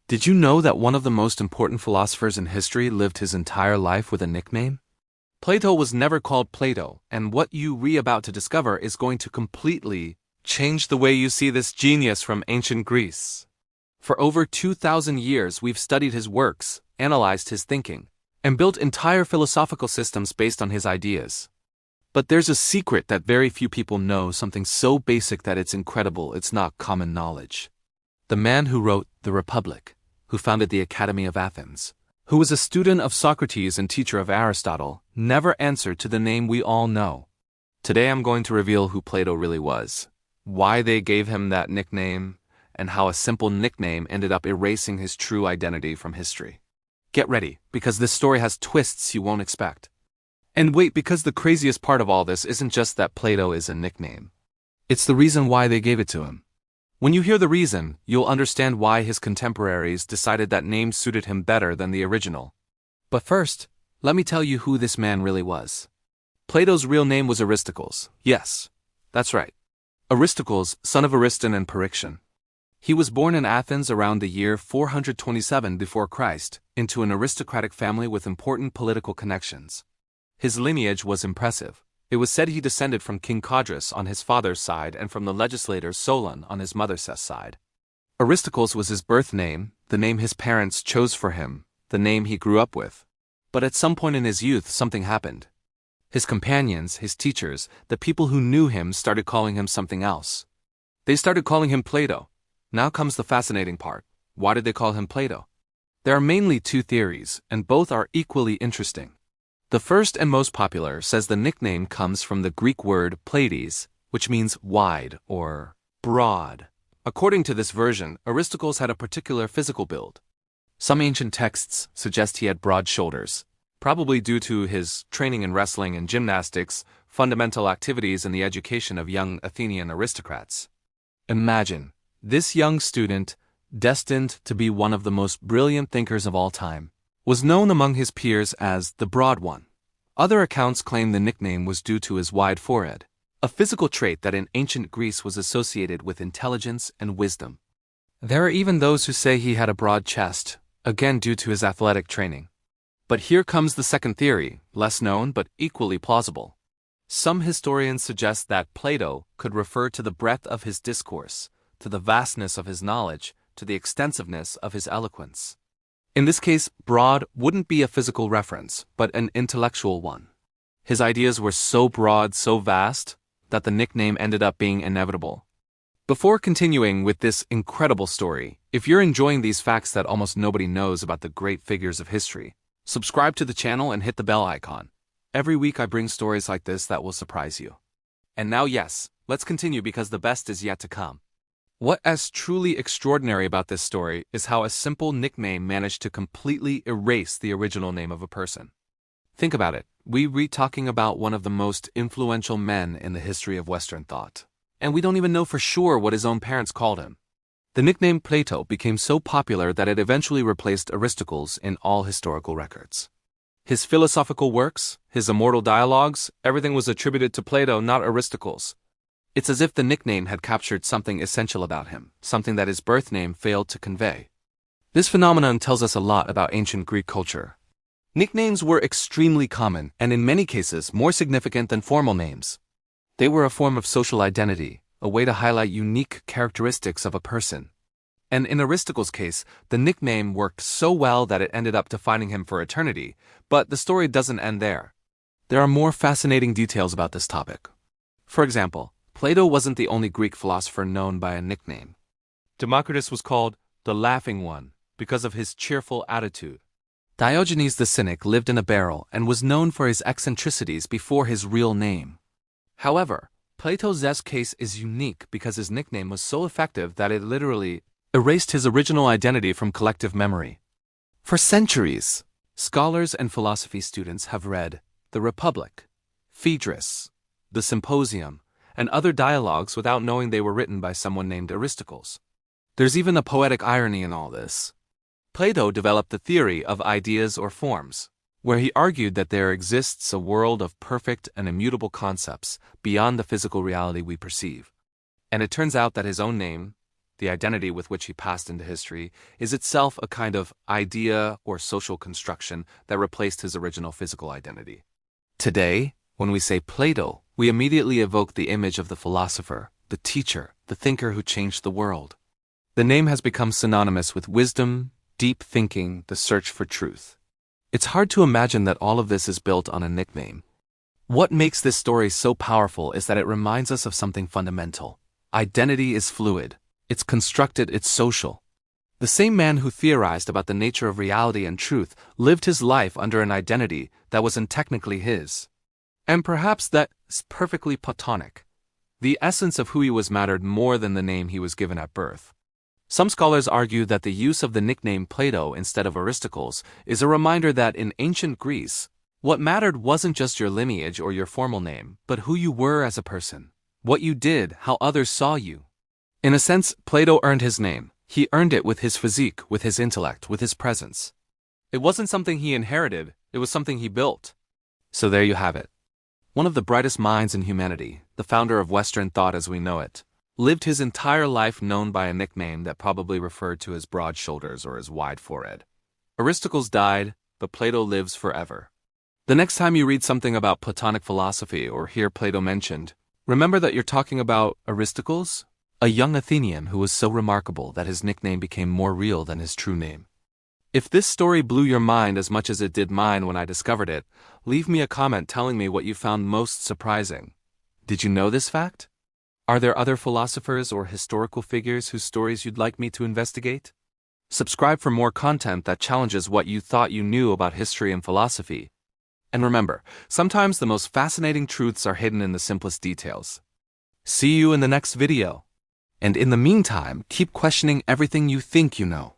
Did you know that one of the most important philosophers in history lived his entire life with a nickname? Plato was never called Plato, and what you're about to discover is going to completely change the way you see this genius from ancient Greece. For over 2,000 years, we've studied his works, analyzed his thinking, and built entire philosophical systems based on his ideas. But there's a secret that very few people know, something so basic that it's incredible it's not common knowledge. The man who wrote The Republic, who founded the Academy of Athens, who was a student of Socrates and teacher of Aristotle, never answered to the name we all know. Today I'm going to reveal who Plato really was, why they gave him that nickname, and how a simple nickname ended up erasing his true identity from history. Get ready, because this story has twists you won't expect. And wait, because the craziest part of all this isn't just that Plato is a nickname. It's the reason why they gave it to him. When you hear the reason, you'll understand why his contemporaries decided that name suited him better than the original. But first, let me tell you who this man really was. Plato's real name was Aristocles. Yes, that's right. Aristocles, son of Ariston and Pariction. He was born in Athens around the year 427 before Christ, into an aristocratic family with important political connections. His lineage was impressive. It was said he descended from King Codrus on his father's side and from the legislator Solon on his mother's side. Aristocles was his birth name, the name his parents chose for him, the name he grew up with. But at some point in his youth, something happened. His companions, his teachers, the people who knew him started calling him something else. They started calling him Plato. Now comes the fascinating part. Why did they call him Plato? There are mainly two theories, and both are equally interesting. The first and most popular says the nickname comes from the Greek word plaides, which means wide or broad. According to this version, Aristocles had a particular physical build. Some ancient texts suggest he had broad shoulders, probably due to his training in wrestling and gymnastics, fundamental activities in the education of young Athenian aristocrats. Imagine, this young student, destined to be one of the most brilliant thinkers of all time, was known among his peers as the Broad One. Other accounts claim the nickname was due to his wide forehead, a physical trait that in ancient Greece was associated with intelligence and wisdom. There are even those who say he had a broad chest, again due to his athletic training. But here comes the second theory, less known but equally plausible. Some historians suggest that Plato could refer to the breadth of his discourse, to the vastness of his knowledge, to the extensiveness of his eloquence. In this case, broad wouldn't be a physical reference, but an intellectual one. His ideas were so broad, so vast, that the nickname ended up being inevitable. Before continuing with this incredible story, if you're enjoying these facts that almost nobody knows about the great figures of history, subscribe to the channel and hit the bell icon. Every week I bring stories like this that will surprise you. And now yes, let's continue because the best is yet to come. What is truly extraordinary about this story is how a simple nickname managed to completely erase the original name of a person. Think about it, we're talking about one of the most influential men in the history of Western thought. And we don't even know for sure what his own parents called him. The nickname Plato became so popular that it eventually replaced Aristocles in all historical records. His philosophical works, his immortal dialogues, everything was attributed to Plato, not Aristocles. It's as if the nickname had captured something essential about him, something that his birth name failed to convey. This phenomenon tells us a lot about ancient Greek culture. Nicknames were extremely common, and in many cases more significant than formal names. They were a form of social identity, a way to highlight unique characteristics of a person. And in Aristocles' case, the nickname worked so well that it ended up defining him for eternity, but the story doesn't end there. There are more fascinating details about this topic. For example, Plato wasn't the only Greek philosopher known by a nickname. Democritus was called the Laughing One because of his cheerful attitude. Diogenes the Cynic lived in a barrel and was known for his eccentricities before his real name. However, Plato's case is unique because his nickname was so effective that it literally erased his original identity from collective memory. For centuries, scholars and philosophy students have read The Republic, Phaedrus, The Symposium, and other dialogues without knowing they were written by someone named Aristocles. There's even a poetic irony in all this. Plato developed the theory of ideas or forms, where he argued that there exists a world of perfect and immutable concepts beyond the physical reality we perceive. And it turns out that his own name, the identity with which he passed into history, is itself a kind of idea or social construction that replaced his original physical identity. Today, when we say Plato, we immediately evoke the image of the philosopher, the teacher, the thinker who changed the world. The name has become synonymous with wisdom, deep thinking, the search for truth. It's hard to imagine that all of this is built on a nickname. What makes this story so powerful is that it reminds us of something fundamental. Identity is fluid. It's constructed, it's social. The same man who theorized about the nature of reality and truth lived his life under an identity that wasn't technically his. And perhaps that's perfectly platonic. The essence of who he was mattered more than the name he was given at birth. Some scholars argue that the use of the nickname Plato instead of Aristocles is a reminder that in ancient Greece, what mattered wasn't just your lineage or your formal name, but who you were as a person, what you did, how others saw you. In a sense, Plato earned his name. He earned it with his physique, with his intellect, with his presence. It wasn't something he inherited, it was something he built. So there you have it. One of the brightest minds in humanity, the founder of Western thought as we know it, lived his entire life known by a nickname that probably referred to his broad shoulders or his wide forehead. Aristocles died, but Plato lives forever. The next time you read something about Platonic philosophy or hear Plato mentioned, remember that you're talking about Aristocles, a young Athenian who was so remarkable that his nickname became more real than his true name. If this story blew your mind as much as it did mine when I discovered it, leave me a comment telling me what you found most surprising. Did you know this fact? Are there other philosophers or historical figures whose stories you'd like me to investigate? Subscribe for more content that challenges what you thought you knew about history and philosophy. And remember, sometimes the most fascinating truths are hidden in the simplest details. See you in the next video. And in the meantime, keep questioning everything you think you know.